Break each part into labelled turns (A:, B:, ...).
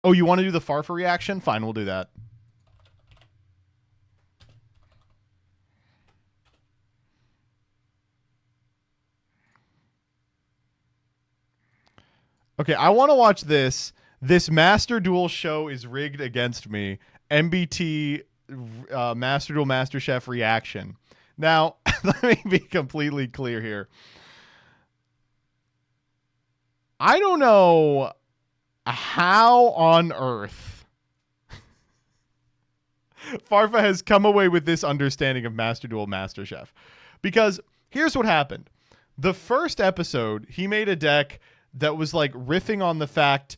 A: Oh, you want to do the Farfa reaction? Fine, we'll do that. Okay, I want to watch this. This Master Duel show is rigged against me. MBT Master Duel Master Chef reaction. Now, let me be completely clear here. I don't know how on earth Farfa has come away with this understanding of Master Duel Master Chef. Because here's what happened. The first episode, he made a deck that was like riffing on the fact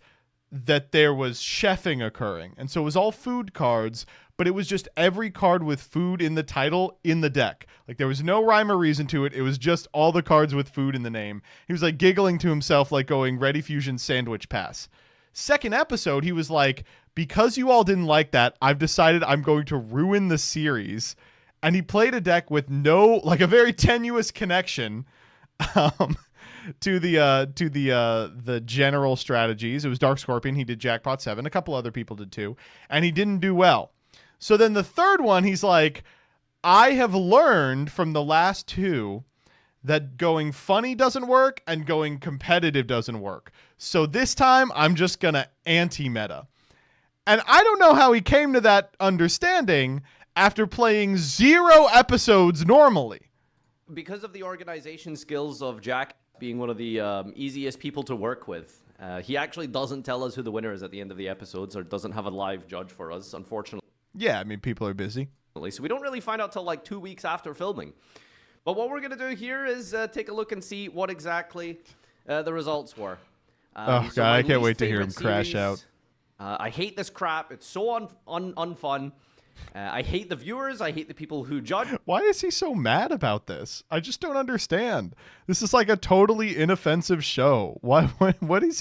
A: that there was chefing occurring. And so it was all food cards, but it was just every card with food in the title in the deck. Like there was no rhyme or reason to it. It was just all the cards with food in the name. He was like giggling to himself, like going Ready Fusion Sandwich Pass. Second episode, he was like, because you all didn't like that, I've decided I'm going to ruin the series. And he played a deck with no, like a very tenuous connection to the general strategies. It was Dark Scorpion. He did Jackpot 7. A couple other people did too. And he didn't do well. So then the third one, he's like, I have learned from the last two that going funny doesn't work and going competitive doesn't work. So this time I'm just going to anti-meta. And I don't know how he came to that understanding after playing 0 episodes normally.
B: Because of the organization skills of Jack being one of the easiest people to work with, he actually doesn't tell us who the winner is at the end of the episodes, or doesn't have a live judge for us, unfortunately.
A: Yeah, I mean, people are busy.
B: So we don't really find out till like 2 weeks after filming. But what we're going to do here is take a look and see what exactly the results were.
A: Oh,
B: so
A: God, I can't wait to hear him crash
B: series,
A: out.
B: I hate this crap. It's so unfun. I hate the viewers. I hate the people who judge.
A: Why is he so mad about this? I just don't understand. This is like a totally inoffensive show. Why is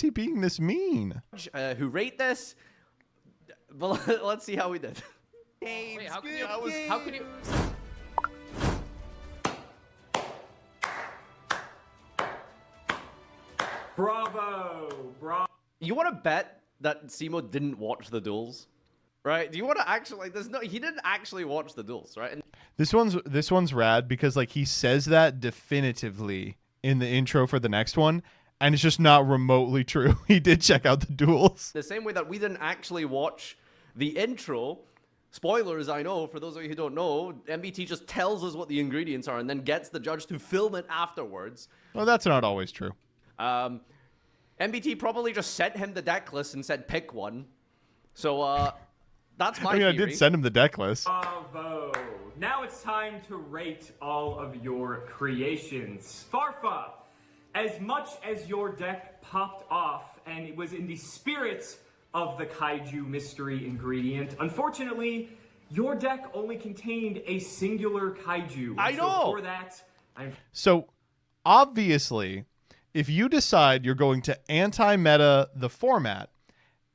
A: he being this mean?
B: Who rate this? Well, let's see how we did.
C: Wait, how can you?
D: Bravo!
B: You want to bet that Simo didn't watch the duels? Right? Do you want to actually? He didn't actually watch the duels, right? And
A: This one's rad because like he says that definitively in the intro for the next one, and it's just not remotely true. He did check out the duels.
B: the same way that we didn't actually watch the intro. Spoilers, I know. For those of you who don't know, MBT just tells us what the ingredients are and then gets the judge to film it afterwards.
A: Well, that's not always true.
B: MBT probably just sent him the deck list and said pick one. So that's my
A: I mean,
B: theory.
A: I did send him the deck list.
D: Bravo! Now it's time to rate all of your creations. Farfa, as much as your deck popped off and it was in the spirit of the kaiju mystery ingredient, unfortunately, your deck only contained a singular kaiju.
B: I know!
D: So for that,
A: So, obviously, if you decide you're going to anti-meta the format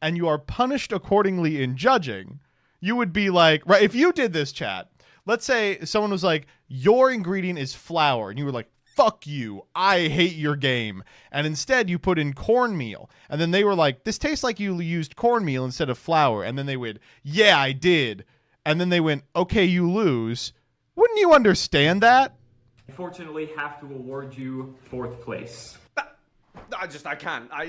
A: and you are punished accordingly in judging, you would be like, right, if you did this, chat, let's say someone was like, your ingredient is flour, and you were like, fuck you, I hate your game. And instead you put in cornmeal. And then they were like, this tastes like you used cornmeal instead of flour. And then they went, yeah, I did. And then they went, okay, you lose. Wouldn't you understand that?
D: unfortunately have to award you 4th place.
B: I can't. I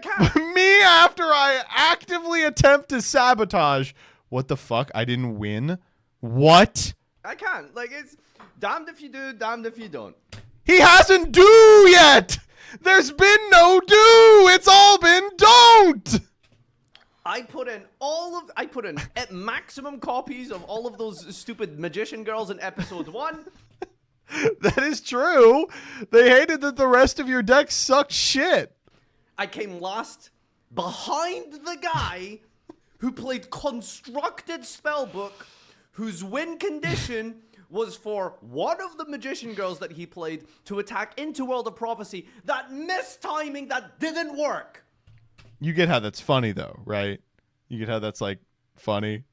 B: can't.
A: Me after I actively attempt to sabotage. What the fuck? I didn't win? What?
B: I can't. Like, it's damned if you do, damned if you don't.
A: He hasn't do yet! There's been no do! It's all been don't!
B: I put in at maximum copies of all of those stupid magician girls in episode 1.
A: That is true. They hated that the rest of your deck sucked shit.
B: I came last behind the guy who played Constructed Spellbook, whose win condition was for one of the magician girls that he played to attack into World of Prophecy. That mistiming that didn't work.
A: You get how that's funny, though, right? You get how that's, like, funny.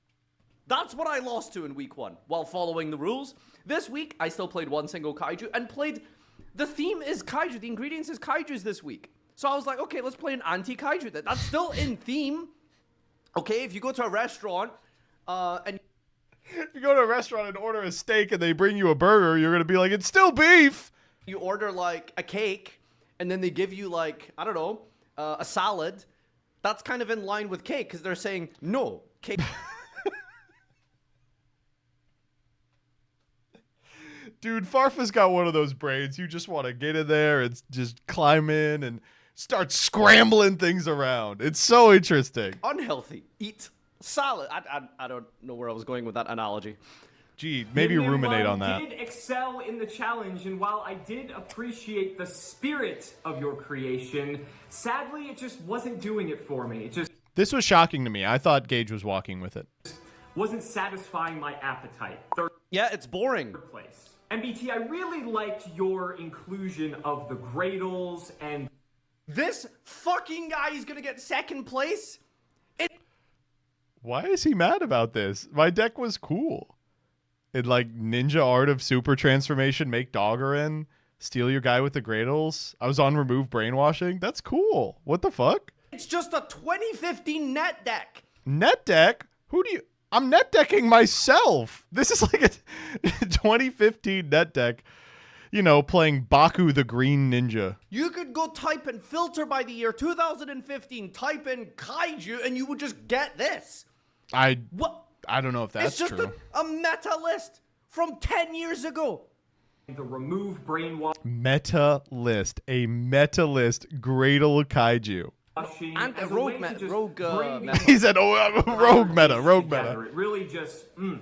B: That's what I lost to in week 1 while following the rules. This week, I still played one single kaiju and played... The theme is kaiju. The ingredients is kaijus this week. So I was like, okay, let's play an anti-kaiju deck. That's still in theme. Okay, if you go to a restaurant and
A: If you go to a restaurant and order a steak and they bring you a burger, you're going to be like, it's still beef.
B: you order like a cake and then they give you like, I don't know, a salad, that's kind of in line with cake because they're saying, no, cake.
A: Dude, Farfa's got one of those brains. You just want to get in there and just climb in and start scrambling things around. It's so interesting.
B: Unhealthy. Eat salad. I don't know where I was going with that analogy.
A: Gee, maybe
D: Nim Nim
A: ruminate
D: Bum
A: on that.
D: did excel in the challenge, and while I did appreciate the spirit of your creation, sadly, it just wasn't doing it for me. It just
A: This was shocking to me. I thought Gage was walking with it.
D: wasn't satisfying my appetite. Third
B: Yeah, it's boring.
D: place. MBT, I really liked your inclusion of the Gradles and
B: This fucking guy is gonna get second place.
A: Why is he mad about this? My deck was cool. It like ninja art of super transformation, make Doggerin, steal your guy with the Gradles. I was on remove brainwashing. That's cool. What the fuck?
B: It's just a 2015 net deck.
A: Net deck? Who do you... I'm net decking myself. This is like a 2015 net deck, you know, playing Baku the Green Ninja.
B: You could go type and filter by the year 2015, type in kaiju, and you would just get this.
A: What? I don't know if that's
B: It's just
A: true.
B: a meta list from 10 years ago.
D: the remove brainwashing.
A: Meta list. A meta list Gradle Kaiju.
B: And
D: as a
B: rogue
D: way to
B: meta-
D: just
B: rogue,
D: bring
B: meta.
A: He said, oh, rogue meta, rogue
D: together.
A: meta.
D: It really just,
B: We didn't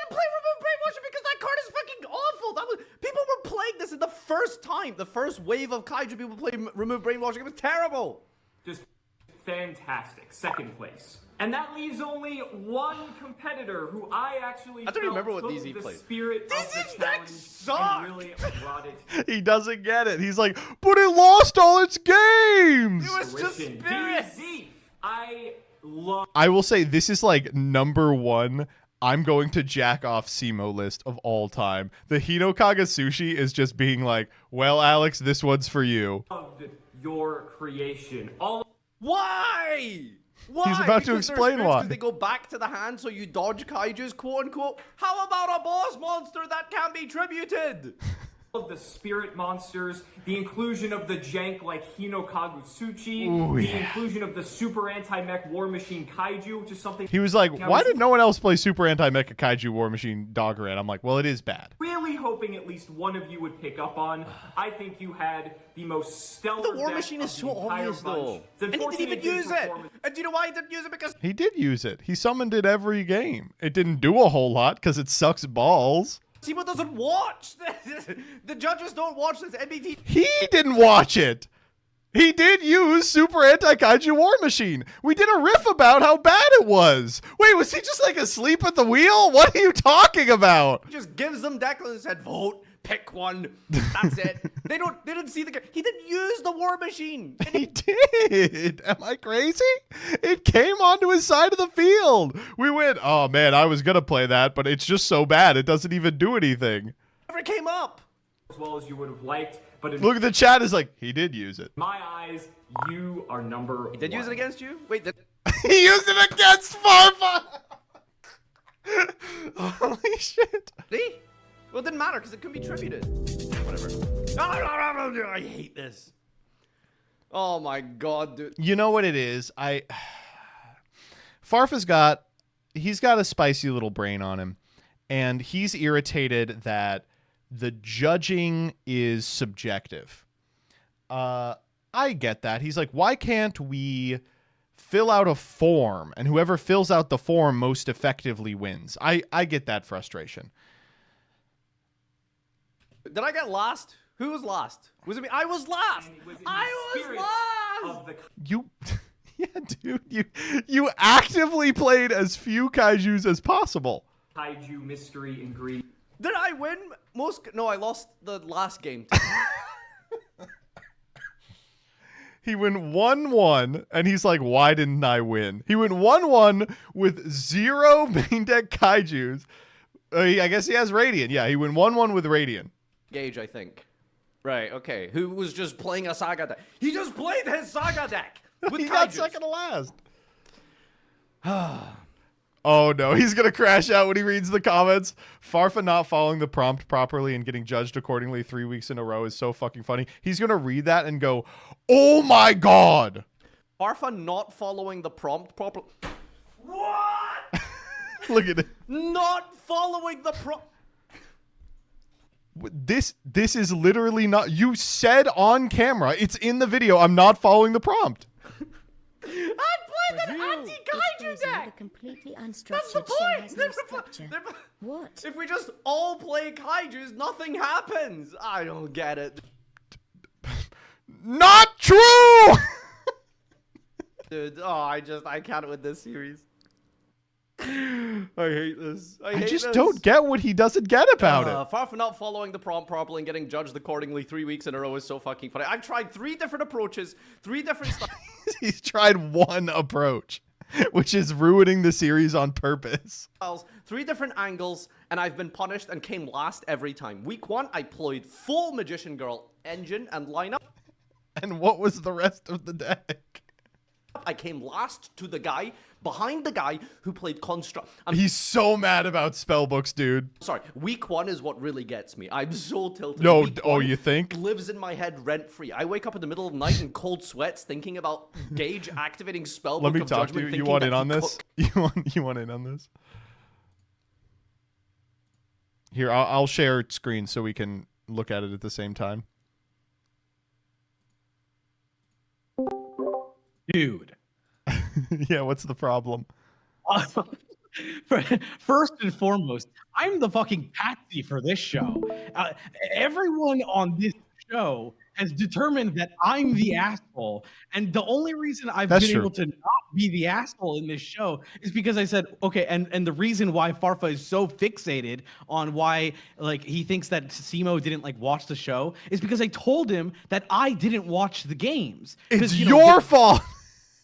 B: play Remove Brainwashing because that card is fucking awful. People were playing this in the first time. The first wave of kaiju people played Remove Brainwashing. It was terrible.
D: just fantastic. Second place. And that leaves only one competitor who I actually
B: I don't
D: felt
B: remember what
D: took
B: DZ
D: the
B: played.
D: spirit
B: This
D: of
B: is
D: the
B: deck
D: challenge
B: sucked.
D: and really brought it
A: He doesn't get it. He's like, but it lost all its games.
B: It was just
D: fruition.
B: spirit.
D: DZ, I love
A: I will say this is like number one. I'm going to jack off Simo list of all time. The Hinokaga Sushi is just being like, well, Alex, this one's for you.
D: your creation. All
B: Why? Why?
A: He's about to
B: Because they're
A: explain
B: spirits
A: why.
B: Because they go back to the hand, so you dodge kaijus, quote unquote. How about a boss monster that can be tributed?
D: of the spirit monsters, the inclusion of the jank like Hinokagutsuchi,
A: Ooh,
D: the
A: yeah.
D: inclusion of the super anti-mech war machine kaiju, which is something
A: He was like,
D: I
A: why
D: was
A: did no one else play Super Anti-Mecha Kaiju War Machine Doggerin? I'm like, well, it is bad.
D: really hoping at least one of you would pick up on. I think you had the most stellar
B: The war
D: deck
B: machine
D: of
B: is
D: the
B: so
D: entire
B: obvious,
D: bunch.
B: though.
D: It's
B: And he
D: unfortunate
B: didn't even use it.
D: perform-
B: And do you know why he didn't use it? Because
A: He did use it. He summoned it every game. It didn't do a whole lot because it sucks balls.
B: Simo doesn't watch. The judges don't watch this. MBT.
A: He didn't watch it. He did use Super Anti-Kaiju War Machine. We did a riff about how bad it was. Wait, was he just like asleep at the wheel? What are you talking about?
B: Just gives them Declan and said, vote, pick one. That's it. They didn't see the. He didn't use the war machine. And
A: He did. Am I crazy? It came onto his side of the field. We went, oh man, I was going to play that, but it's just so bad. It doesn't even do anything.
B: never came up.
D: as well as you would have liked, but in
A: Look at the chat is like, he did use it.
D: my eyes, you are number one.
B: Did use it against you? Wait,
A: He used it against Farfa. Holy shit.
B: see? Well, it didn't matter because it couldn't be tributed. Whatever. I hate this. Oh my god, dude.
A: You know what it is? Farfa's got a spicy little brain on him, and he's irritated that the judging is subjective. I get that. He's like, why can't we fill out a form, and whoever fills out the form most effectively wins? I get that frustration.
B: Did I get lost? Who was lost? Was it me? I was lost.
D: And it was in
B: I
D: the
B: was
D: spirit
B: lost.
D: of the
A: You, yeah, dude, you actively played as few kaijus as possible.
D: kaiju mystery ingredient.
B: Did I win most? No, I lost the last game.
A: He went 1-1, and he's like, why didn't I win? He went 1-1 with 0 main deck kaijus. I guess he has Radiant. Yeah, he went 1-1 with Radiant.
B: Gage, I think. Right, okay. Who was just playing a Saga deck. He just played his Saga deck with
A: He got
B: kaijus.
A: second to last. Oh no, he's gonna crash out when he reads the comments. Farfa not following the prompt properly and getting judged accordingly 3 weeks in a row is so fucking funny. He's gonna read that and go, "Oh my god!"
B: Farfa not following the prompt properly. What?
A: Look at it.
B: Not following the prompt.
A: This is literally not. You said on camera. It's in the video. I'm not following the prompt.
B: I played an anti-kaiju deck!
E: Completely
B: That's the
E: unstructured
B: point!
E: shell has no structure. What?
B: If we just all play kaijus, nothing happens! I don't get it.
A: Not true!
B: Dude, I can't with this series. I hate this. I
A: just don't get what he doesn't get about it.
B: Far from not following the prompt properly and getting judged accordingly 3 weeks in a row is so fucking funny. I've tried 3 different approaches, 3 different styles.
A: He's tried one approach, which is ruining the series on purpose.
B: 3 different angles, and I've been punished and came last every time. Week 1, I played full Magician Girl engine and lineup.
A: And what was the rest of the deck?
B: I came last to the guy, behind the guy who played Construct.
A: He's so mad about spellbooks, dude.
B: Sorry, week 1 is what really gets me. I'm so tilted.
A: No,
B: Week
A: oh,
B: 1
A: you think?
B: lives in my head rent-free. I wake up in the middle of the night in cold sweats thinking about Gage activating Spellbook
A: Let me
B: of
A: talk to
B: Judgment.
A: you. You want in on this? You want in on this? Here, I'll share screen so we can look at it at the same time.
F: Dude.
A: Yeah, what's the problem?
F: First and foremost, I'm the fucking patsy for this show. Everyone on this show has determined that I'm the asshole, and the only reason I've been able to not be the asshole in this show is because I said, okay, and the reason why Farfa is so fixated on why like he thinks that Simo didn't like watch the show is because I told him that I didn't watch the games.
A: It's your fault.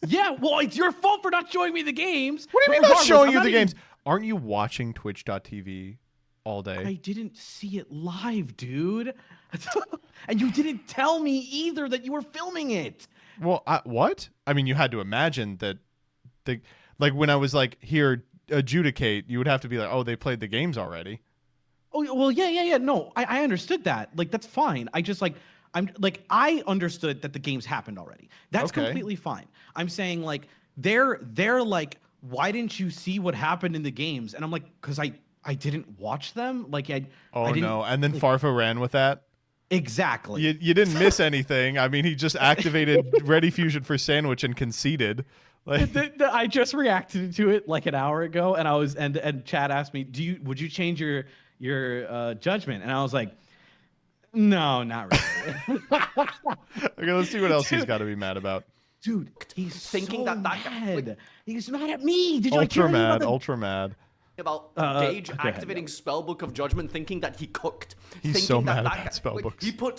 F: Yeah, well, it's your fault for not showing me the games.
A: What do you mean not showing you the games? Aren't you watching twitch.tv all day?
F: I didn't see it live, dude. And you didn't tell me either that you were filming it.
A: Well, what? I mean, you had to imagine that like when I was like, here, adjudicate, you would have to be like, oh, they played the games already.
F: Oh, well, yeah. No, I understood that. Like, that's fine. I just I understood that the games happened already. That's completely fine. I'm saying like they're like, why didn't you see what happened in the games? And I'm like, because I didn't watch them. Like I didn't,
A: no, and then Farfa ran with that.
F: Exactly.
A: You didn't miss anything. I mean, he just activated Ready Fusion for Sandwich and conceded. Like,
F: I just reacted to it like an hour ago, and I was and Chad asked me, would you change your judgment? And I was like, no, not really.
A: Okay, let's see what else he's got to be mad about.
F: Dude, he's
B: thinking
F: so
B: that
F: mad. He's mad at me. Did you
A: Ultra mad, ultra mad.
B: About Gage activating Spellbook of Judgment, thinking that he cooked.
A: He's so mad about spellbooks.
B: He put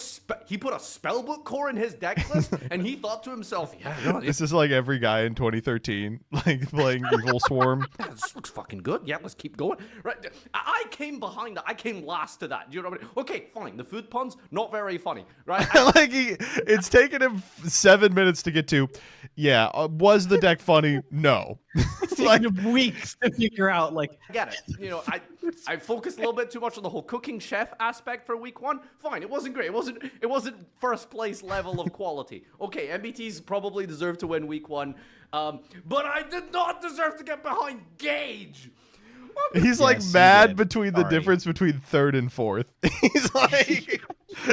B: a Spellbook core in his deck list, and he thought to himself, "Yeah,
A: this is like every guy in 2013, like playing Evil Swarm."
B: This looks fucking good. Yeah, let's keep going. Right, I came behind that. I came last to that. Do you know what I mean? Okay, fine. The food puns, not very funny, right?
A: Like it's taken him 7 minutes to get to. Yeah, was the deck funny? No.
F: It's like weeks to figure out. Like,
B: I get it. You know, I focused a little bit too much on the whole cooking chef aspect for week 1. Fine, it wasn't great. It wasn't first place level of quality. Okay, MBTs probably deserve to win week 1, but I did not deserve to get behind Gage.
A: He's like mad between the difference between 3rd and 4th.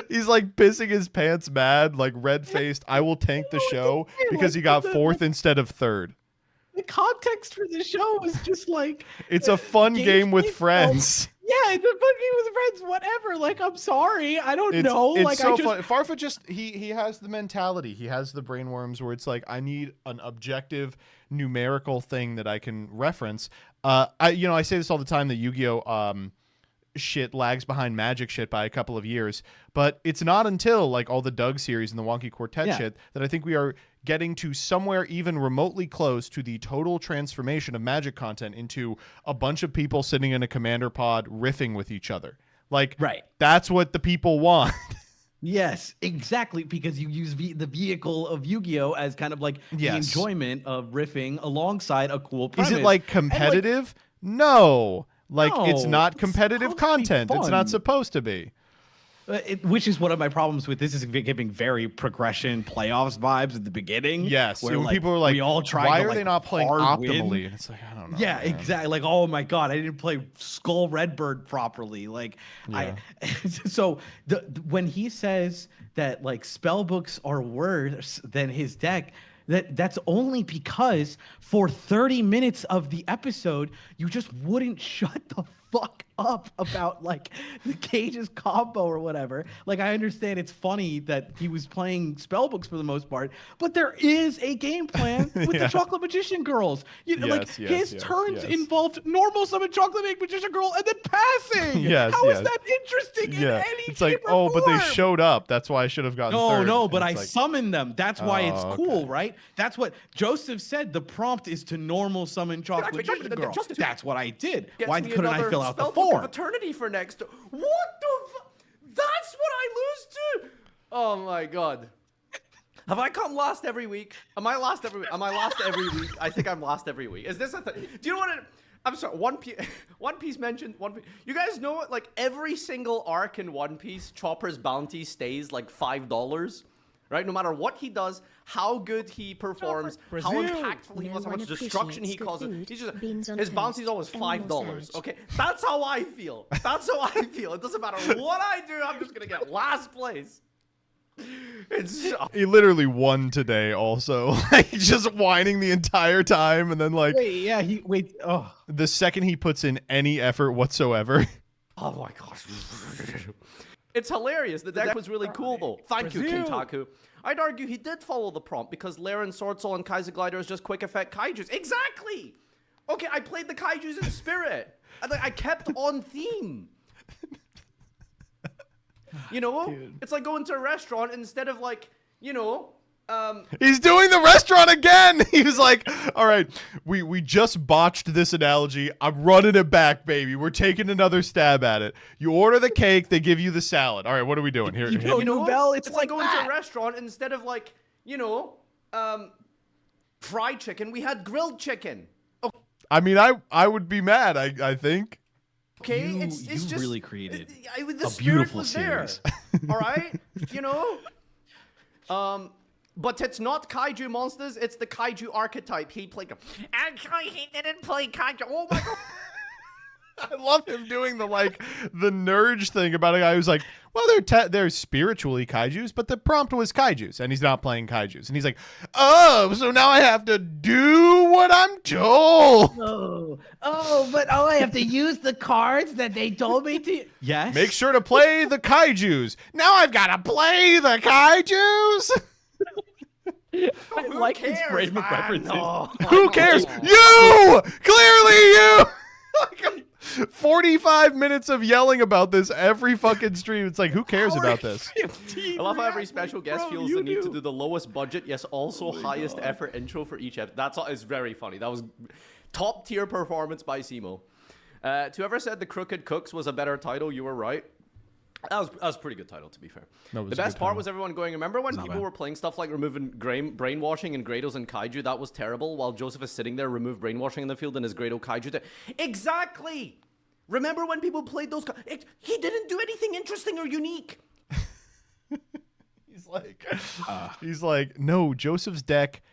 A: He's like pissing his pants mad, like red faced. I will tank the show because he got 4th instead of 3rd.
F: The context for the show was just like
A: it's a fun game with friends.
F: Yeah, it's a fun game with friends. Whatever. Like, I'm sorry, I don't know.
A: It's
F: like,
A: so fun. Farfa just he has the mentality. He has the brainworms where it's like I need an objective numerical thing that I can reference. I say this all the time that Yu-Gi-Oh shit lags behind Magic shit by a couple of years, but it's not until like all the Doug series and the Wonky Quartet shit that I think we are getting to somewhere even remotely close to the total transformation of Magic content into a bunch of people sitting in a commander pod riffing with each other. Like, that's what the people want.
F: Yes, exactly, because you use the vehicle of Yu-Gi-Oh as kind of like the enjoyment of riffing alongside a cool premise.
A: Is it like competitive? No. Like it's
F: No,
A: not
F: it's
A: competitive
F: supposed to be
A: content. It's not
F: fun.
A: supposed to be.
F: Which is one of my problems with this is giving very progression playoffs vibes at the beginning.
A: Yes,
F: where
A: when people are like,
F: we all try
A: why
F: to,
A: are
F: like,
A: they not playing
F: hard win?
A: optimally? And it's like, I don't know.
F: Yeah,
A: man.
F: exactly. Like, oh my god, I didn't play Skull Redbird properly. Like, so when he says that like spell books are worse than his deck, that's only because for 30 minutes of the episode, you just wouldn't shut the fuck up about like the Cage's combo or whatever. Like, I understand it's funny that he was playing spell books for the most part, but there is a game plan with the Chocolate Magician girls. His turns involved normal summon Chocolate Magician Girl and then passing. How is that interesting in any
A: It's like,
F: shape or
A: but they
F: form?
A: showed up. That's why I should have gotten third.
F: No, but
A: And
F: I
A: it's like,
F: summoned them. That's why it's cool,
A: okay.
F: right? That's what Joseph said. The prompt is to normal summon Chocolate Magician Girl. That's what I did. Why couldn't I fill out the form?
B: Of eternity for next. What the? That's what I lose to. Oh my god. Have I come last every week? Am I last every week? Am I last every week? I think I'm last every week. Is this a thing? Do you know what? I'm sorry. One Piece mentioned One Piece. You guys know what? Like every single arc in One Piece, Chopper's bounty stays like $5. Right? No matter what he does, how good he performs, how impactful he was, how much destruction he causes, his bounty is always $5. Okay? That's how I feel. That's how I feel. It doesn't matter what I do, I'm just gonna get last place.
A: He literally won today also. Like just whining the entire time and then like the second he puts in any effort whatsoever.
B: Oh my gosh. It's hilarious. The deck was really cool, though. Thank you, Kintaku. I'd argue he did follow the prompt because Laren, Sword Soul, and Kaiser Glider is just quick effect kaijus. Exactly! Okay, I played the kaijus in spirit. I kept on theme. You know? Dude. It's like going to a restaurant instead of like, you know...
A: He's doing the restaurant again. He was like, all right, we just botched this analogy. I'm running it back, baby. We're taking another stab at it. You order the cake, they give you the salad. All right, what are we doing here?
F: You know, Vel, it's like
B: going to a restaurant instead of like, you know, fried chicken, we had grilled chicken. Okay.
A: I mean, I would be mad, I think.
B: Okay,
F: you
B: it's just
F: really created
B: the
F: a
B: spirit
F: beautiful
B: was
F: series.
B: There. All right, you know. But it's not kaiju monsters, it's the kaiju archetype. He played them. Actually, he didn't play kaiju. Oh my god.
A: I love him doing the nerd thing about a guy who's like, well, they're spiritually kaijus, but the prompt was kaijus, and he's not playing kaijus. And he's like, oh, so now I have to do what I'm told.
F: But I have to use the cards that they told me to. Yes.
A: Make sure to play the kaijus. Now I've got to play the kaijus.
F: I like his frame of references.
B: No.
A: Who cares? You! Clearly you! Like 45 minutes of yelling about this every fucking stream. It's like, who cares about this?
B: I love how every special guest feels the need to do the lowest budget, yes, also highest effort intro for each episode. That's all, is very funny. That was top tier performance by Simo. To whoever said The Crooked Cooks was a better title, you were right. That was a pretty good title, to be fair. The best part was everyone going, remember when people were playing stuff like removing brainwashing and Grados and Kaiju? That was terrible. While Joseph is sitting there, remove brainwashing in the field and his Grado Kaiju. Exactly! Remember when people played those? He didn't do anything interesting or unique.
A: He's like, no, Joseph's deck,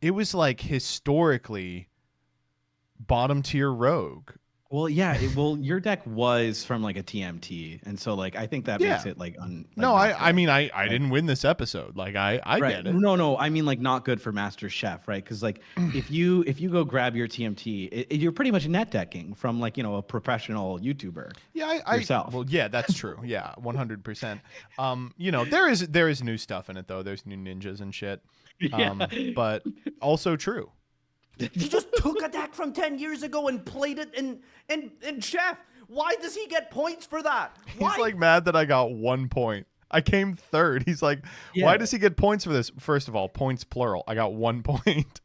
A: it was like historically bottom tier rogue.
F: Well, yeah. Your deck was from like a TMT, and so like I think that makes it like
A: no, I mean I didn't win this episode. Like I get it.
F: No, I mean like not good for Master Chef, right? Because like if you go grab your TMT, you're pretty much net decking from like, you know, a professional YouTuber.
A: Yeah,
F: yourself.
A: Well, yeah, that's true. Yeah, 100%. You know, there is new stuff in it though. There's new ninjas and shit. But also true.
B: He just took a deck from 10 years ago and played it in Chef. Why does he get points for that? Why?
A: He's like mad that I got 1 point. I came third. He's like, why does he get points for this? First of all, points plural. I got 1 point.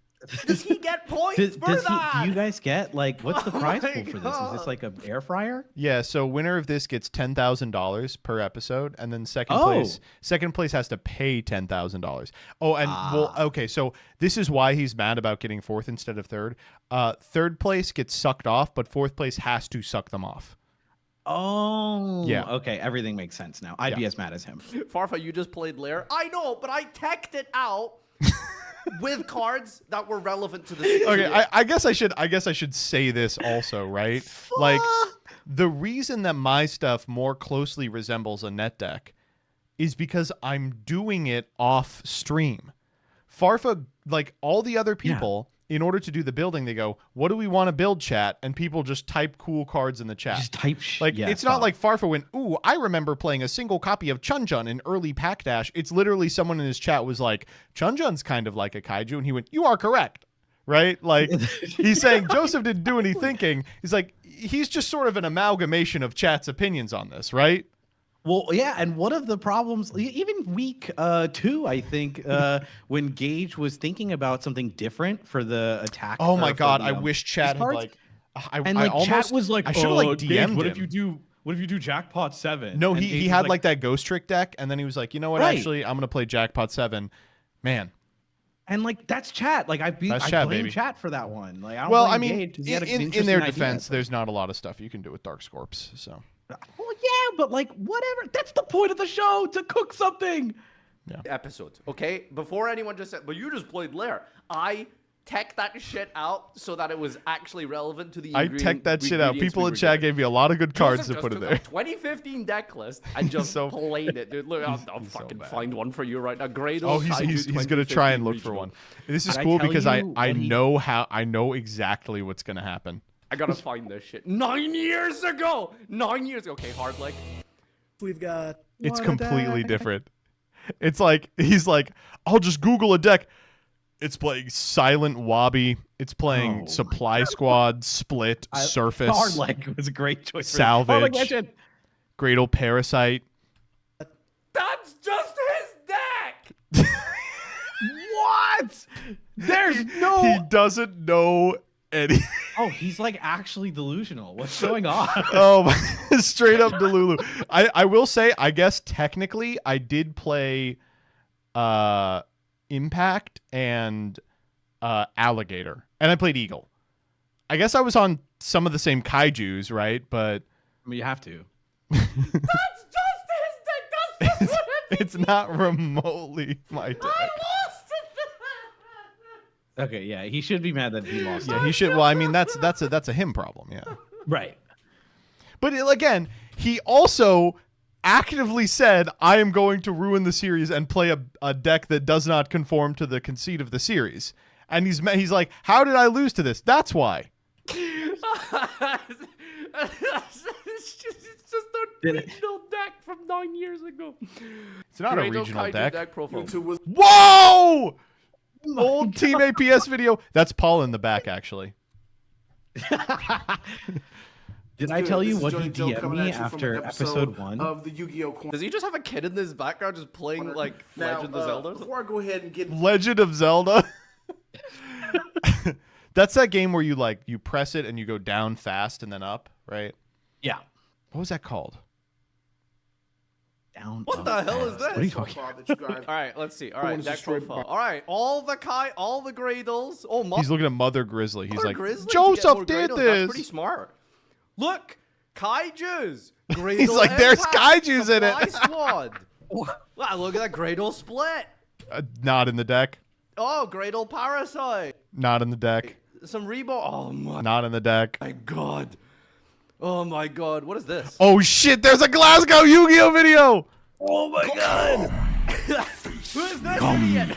B: Does he get points for that?
F: Do you guys get like what's the
B: Oh
F: prize
B: my
F: pool for this? Is
B: God.
F: this like an air fryer?
A: Yeah, so winner of this gets $10,000 per episode, and then second place has to pay $10,000. Oh, and well, okay, so this is why he's mad about getting fourth instead of third. Third place gets sucked off, but fourth place has to suck them off.
F: Oh,
A: yeah.
F: Okay, everything makes sense now. I'd be as mad as him.
B: Farfa, you just played Lair. I know, but I teched it out with cards that were relevant to the series.
A: Okay, I guess I should say this also, right? Like the reason that my stuff more closely resembles a net deck is because I'm doing it off stream. Farfa, like all the other people, in order to do the building, they go, "What do we want to build, chat?" And people just type cool cards in the chat.
F: Just type
A: like it's not like Farfa went, "Ooh, I remember playing a single copy of Chun-Jun in early Pack Dash." It's literally someone in his chat was like, "Chun-Jun's kind of like a kaiju," and he went, "You are correct." Right? Like he's saying Joseph didn't do any thinking. He's like, he's just sort of an amalgamation of chat's opinions on this, right?
F: Well, yeah, and one of the problems, even week 2, I think, when Gage was thinking about something different for the attack.
A: Oh my God, I wish chat had like,
F: chat was like,
A: I should have like DM'd
F: what
A: him.
F: if you do Jackpot 7?
A: No,
F: And
A: he
F: Gage
A: had
F: was
A: like that Ghost Trick deck, and then he was like, you know what?
F: Right.
A: Actually, I'm gonna play Jackpot 7. Man,
F: and like that's chat. Like I blame
A: baby.
F: chat for that one. Like I don't
A: well,
F: blame
A: I mean,
F: Gage 'cause he had an
A: in
F: interesting
A: their
F: idea.
A: defense, there's not a lot of stuff you can do with Dark Scorps. So,
F: Well, yeah, but like whatever. That's the point of the show, to cook something.
B: Episodes, okay? Before anyone just said, "But you just played Lair," I tech that shit out so that it was actually relevant to the
A: I teched that shit out. People in chat gave me a lot of good cards to put in there.
B: 2015 deck list and just played it, dude. Look, I'll fucking find one for you right now. Great old
A: he's
B: Kaiju
A: gonna try and
B: 2015
A: look for
B: regional.
A: one. This is
F: Did I
A: cool
F: tell
A: because
F: you
A: I know exactly what's gonna happen.
B: I gotta find this shit. 9 years ago! 9 years ago. Okay, hard leg.
G: We've got
A: It's completely different. It's like he's like, I'll just Google a deck. It's playing Silent Wobby. It's playing Supply Squad, Split, Surface,
F: Hard leg was a great choice.
A: Salvage, Great Old Parasite.
B: That's just his deck!
F: What? There's no.
A: He doesn't know any.
F: Oh, he's like actually delusional. What's going on?
A: Oh, straight up Delulu. I will say, I guess technically I did play Impact and Alligator, and I played Eagle. I guess I was on some of the same kaijus, right? But
F: I mean, you have to.
B: That's just his deck! That's just what it
A: it's not remotely my deck.
B: I lost it!
F: Okay, yeah, he should be mad that he lost.
A: Yeah, he should. Well, I mean, that's a him problem. Yeah.
F: Right.
A: But again, he also actively said, I am going to ruin the series and play a deck that does not conform to the conceit of the series. And he's like, how did I lose to this? That's why.
B: It's just a regional deck from 9 years ago.
A: It's not a regional deck.
B: Profile.
A: Whoa! Old Team APS video. That's Paul in the back, actually.
F: Did I tell you what he DM'd me after episode 1?
G: of the Yu-Gi-Oh!
B: Does he just have a kid in his background just playing like Legend of Zelda?
G: Before I go ahead and get
A: Legend of Zelda. That's that game where you press it and you go down fast and then up, right?
F: Yeah.
A: What was that called?
F: Down.
B: What the hell is
F: What are you
B: this?
F: talking
G: that you guys
B: All right, let's see. All right,
G: Going to
B: deck
G: straight
B: profile. All right, all the Gradles. Oh,
A: He's looking at Mother Grizzly. He's
B: Mother
A: like,
B: Grizzly to get more
A: Joseph did
B: Gradles.
A: this.
B: That's pretty smart. Look, Kaijus. Gradle
A: He's like, there's
B: Impact,
A: kaijus in it.
B: Supply Squad. Wow, look at that Gradle Split.
A: Not in the deck.
B: Oh, Gradle Parasite.
A: Not in the deck.
B: Some Rebo. Oh my
A: Not in the deck.
B: god. Oh my god. What is this?
A: Oh shit, there's a Glasgow Yu-Gi-Oh video!
F: Oh my god!
B: Who is this idiot?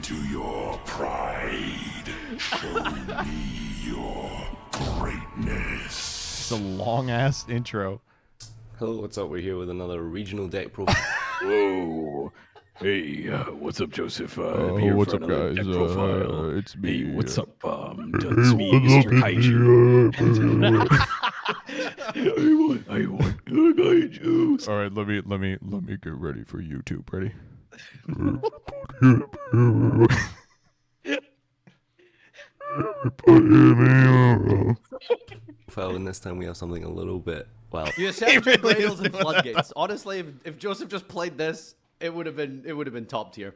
H: To your pride, show me your greatness.
A: It's a long ass intro.
I: Hello, what's up? We're here with another regional deck profile.
H: Whoa. Hey, what's up, Joseph?
A: What's up, guys? It's me.
H: Hey, what's up? It's me, Mr. Kaiju. I want kaiju.
A: All right, let me get ready for YouTube. Ready?
I: Well, and this time we have something a little bit, well...
B: You said Cradles and Floodgates. Honestly, if Joseph just played this, it would have been top tier.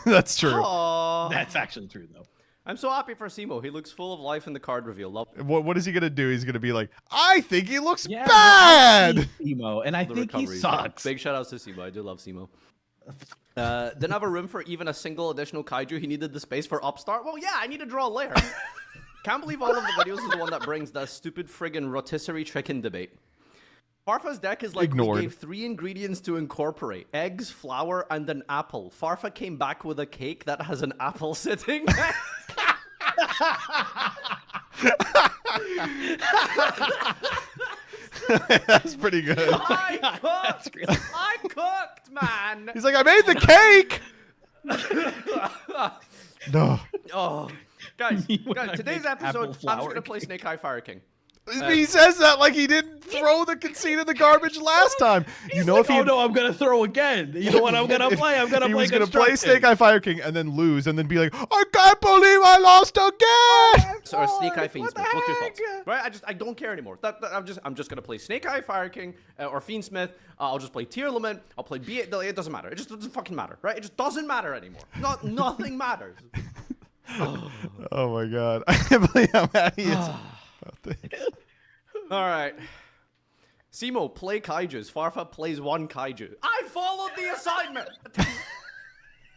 A: That's true.
B: Aww.
F: That's actually true, though.
B: I'm so happy for Simo. He looks full of life in the card reveal. Love.
A: What is he gonna do? He's gonna be like, I think he looks
F: Yeah,
A: bad.
F: Simo, and I think he sucks.
B: Big shout outs to Simo. I do love Simo. Didn't have a room for even a single additional kaiju. He needed the space for Upstart. Well, yeah, I need to draw a layer. Can't believe all of the videos is the one that brings the stupid friggin' rotisserie chicken debate. Farfa's deck is like
A: Ignored.
B: we gave 3 ingredients to incorporate: eggs, flour, and an apple. Farfa came back with a cake that has an apple sitting.
A: That's pretty good.
B: I cooked, man.
A: He's like, I made the cake. No.
B: Oh, guys,
F: I
B: today's
F: make
B: episode,
F: apple
B: I'm just
F: flour
B: gonna play Snake Eye Fire King.
A: He says that like he didn't throw the conceit in the garbage last time. You know,
F: Like,
A: if he
F: oh no, I'm gonna throw again. You know what I'm gonna play? I'm gonna
A: he
F: play
A: was gonna play
F: constructed.
A: Snake Eye Fire King and then lose and then be like, I can't believe I lost again.
B: So, or Snake Eye Fiendsmith.
F: the
B: What's your
F: heck?
B: thoughts? Right? I don't care anymore. I'm just gonna play Snake Eye Fire King or Fiendsmith. I'll just play Tier Lament. I'll play B8. It doesn't matter. It just doesn't fucking matter, right? It just doesn't matter anymore. Nothing matters.
A: Oh my god, I can't believe how mad he is about this.
B: All right. Simo, play kaijus. Farfa plays 1 kaiju. I followed the assignment.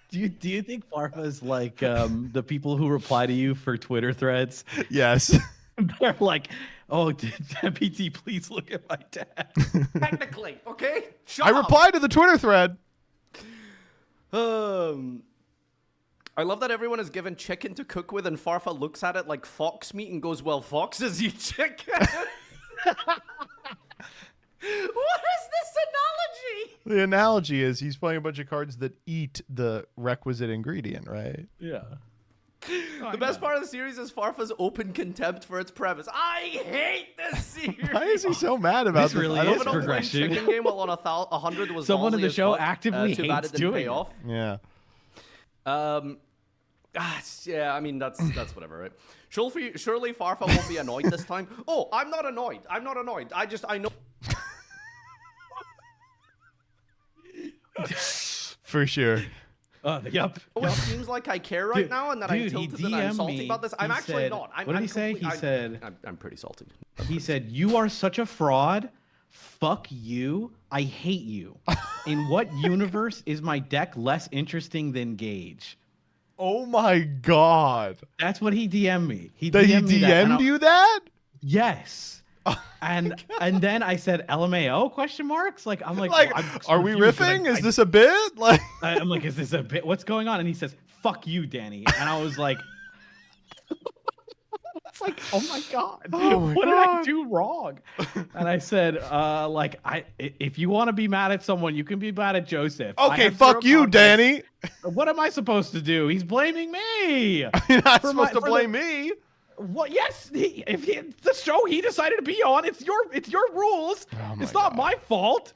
F: Do you think Farfa's like the people who reply to you for Twitter threads?
A: Yes.
F: They're like, oh, deputy, please look at my dad.
B: Technically, okay? Shut
A: I
B: up.
A: replied to the Twitter thread.
B: I love that everyone is given chicken to cook with, and Farfa looks at it like fox meat and goes, well, foxes eat chicken. What is this analogy?
A: The analogy is he's playing a bunch of cards that eat the requisite ingredient, right?
F: Yeah.
B: The best part of the series is Farfa's open contempt for its premise. I hate this series.
A: Why is he so mad about
F: This
A: this?
F: really
A: I don't
F: is
A: know.
F: progression.
B: Chicken game while on 100 was
F: Someone in
B: ballsy
F: the
B: as
F: show
B: fuck.
F: actively
B: Too bad
F: hates
B: it didn't pay
F: doing
B: off.
A: Yeah.
B: Yeah, I mean, that's whatever, right? Surely Farfa won't be annoyed this time. Oh, I'm not annoyed. I know.
A: For sure.
F: Yep.
B: Oh, it seems like I care right now, and that I'm tilted and I'm salty about this. I'm
F: He
B: actually
F: said-
B: not.
F: what did he say? He said,
B: I'm pretty salty.
F: he said, you are such a fraud. Fuck you. I hate you. In what universe is my deck less interesting than Gage?
A: Oh my god.
F: That's what he DM'd me. He
A: That he
F: DM'd me that, and
A: DM'd you that?
F: Yes. And then I said LMAO question marks? Like I'm like,
A: Like,
F: I'm
A: are we
F: confused, but
A: riffing? Is this a bit? Like
F: I'm like, is this a bit? What's going on? And he says, fuck you, Danny. And I was like, it's like, oh my god,
A: Oh my
F: what did I
A: God.
F: do wrong? And I said, like, if you want to be mad at someone, you can be mad at Joseph. I
A: okay,
F: have
A: fuck
F: zero
A: you,
F: context.
A: Danny.
F: What am I supposed to do? He's blaming me.
A: You're not
F: For
A: supposed to
F: for
A: blame me.
F: What? Yes, the show he decided to be on. It's your rules.
A: Oh my
F: It's not
A: God.
F: my fault.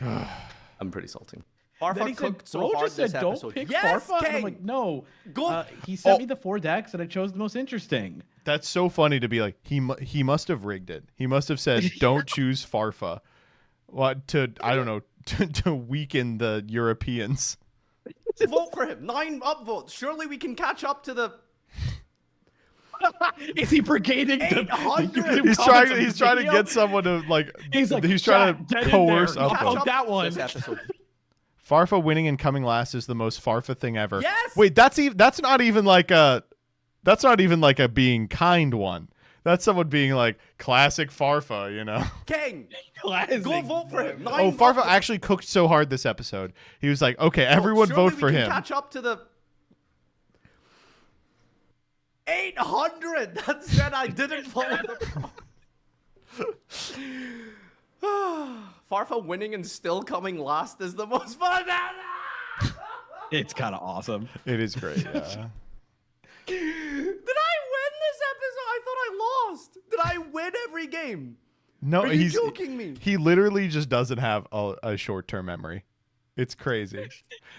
B: I'm pretty salty.
F: Then
B: Farfa
F: he said,
B: cooked so
F: bro
B: hard
F: just said,
B: this
F: don't
B: episode.
F: pick
B: Yes,
F: Farfa. And I'm
B: King!
F: like, no.
B: Go.
F: He sent
A: Oh.
F: me the 4 decks, and I chose the most interesting.
A: That's so funny to be like he must have rigged it. He must have said don't choose Farfa. What to I don't know to weaken the Europeans.
B: Vote for him. 9 upvotes. Surely we can catch up to the.
F: Is he brigading the
B: 800?
F: YouTube
A: He's
F: comments
A: trying
F: on
A: he's
F: the
A: trying to
F: video?
A: get someone to like
F: He's like,
A: he's trying
F: "Chat,
A: to
F: get in
A: coerce
F: there.
A: up.
F: Catch up that one.
B: This episode.
A: Farfa winning and coming last is the most Farfa thing ever.
B: Yes!
A: Wait, that's not even like a being kind one. That's someone being like classic Farfa, you know.
B: King,
F: Classic.
B: go vote for him. 9
A: Oh, Farfa
B: upvotes.
A: actually cooked so hard this episode. He was like, okay, everyone
B: Surely
A: vote for
B: we can
A: him.
B: Catch up to the 800 that said I didn't follow the. Farfa winning and still coming last is the most fun.
F: It's kind of awesome.
A: It is great. Yeah.
B: Did I win this episode? I thought I lost. Did I win every game?
A: No,
B: Are you
A: he's
B: joking me?
A: He literally just doesn't have a short-term memory. It's crazy.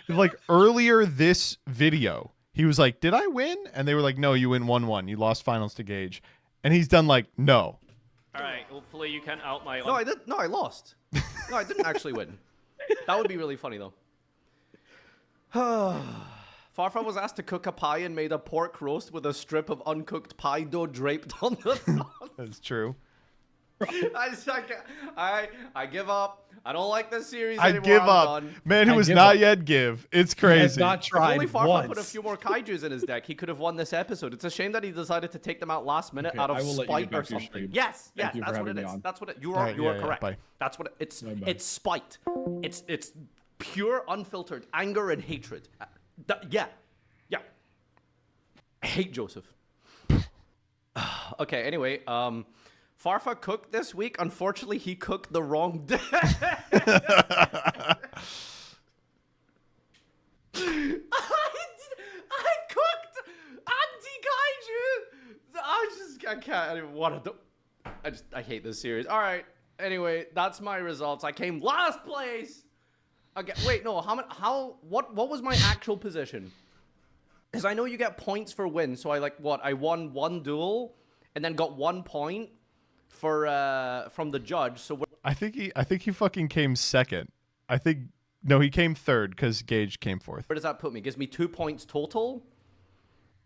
A: Like earlier this video, He was like, "Did I win?" And they were like, "No, you win 1-1. You lost finals to Gage." And he's done like, "No."
C: All right, hopefully you can out my.
B: No, I did. No, I lost. No, I didn't actually win. That would be really funny though. Farfa was asked to cook a pie and made a pork roast with a strip of uncooked pie dough draped on the top.
A: That's true.
B: I give up. I don't like this series
A: I
B: anymore.
A: give
B: I'm
A: up.
B: done.
A: Man who
F: I
A: was
F: give
A: not
F: up.
A: yet give. It's
F: He has
A: crazy.
F: not
B: If
F: tried
B: only Farfa
F: once.
B: put a few more kaijus in his deck, he could have won this episode. It's a shame that he decided to take them out last minute
F: Okay,
B: out of
F: I will let you
B: spite
F: get
B: or
F: back to your
B: something.
F: stream.
B: Yes,
F: Thank you for
B: that's what
F: having
B: it
F: me
B: is.
F: on.
B: That's what it, you
A: All
B: are.
A: right,
B: You are
A: yeah,
B: correct.
A: bye.
B: That's what it's.
F: Bye-bye.
B: It's spite. It's pure, unfiltered anger and hatred. Yeah. I hate Joseph. Okay. Anyway, Farfa cooked this week. Unfortunately, he cooked the wrong day. I cooked anti-kaiju. I can't. I don't even want to. I hate this series. All right. Anyway, that's my results. I came last place. Okay. Wait, no. What was my actual position? Because I know you get points for wins. So I won one duel, and then got 1 point for from the judge. So
A: I think he fucking came second. No, he came third because Gage came fourth.
B: where does that put me? Gives me 2 points total.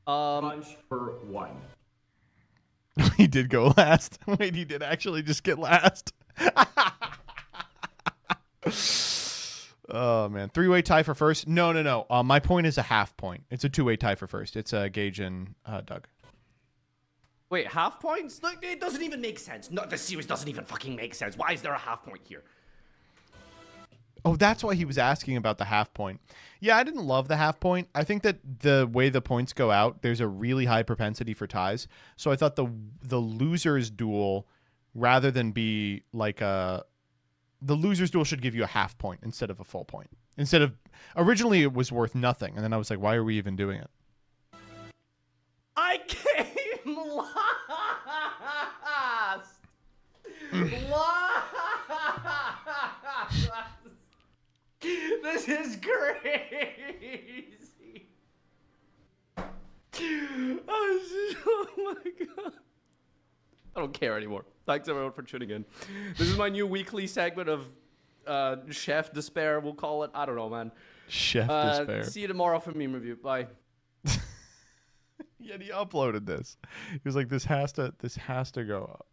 D: Punch for 1.
A: He did go last. Wait, he did actually just get last. Oh man, 3-way tie for first. No. My point is a half point. It's a 2-way tie for first. It's Gage and Doug.
B: Wait, half points? Look, it doesn't even make sense. No, the series doesn't even fucking make sense. Why is there a half point here?
A: Oh, that's why he was asking about the half point. Yeah, I didn't love the half point. I think that the way the points go out, there's a really high propensity for ties. So I thought the losers duel, rather than be like the losers duel should give you a half point instead of a full point. Originally it was worth nothing, and then I was like, why are we even doing it?
B: I came last. This is crazy. Oh my god. I don't care anymore. Thanks everyone for tuning in. This is my new weekly segment of Chef Despair, we'll call it. I don't know, man.
A: Chef Despair.
B: See you tomorrow for meme review. Bye.
A: Yet he uploaded this. He was like, this has to go up.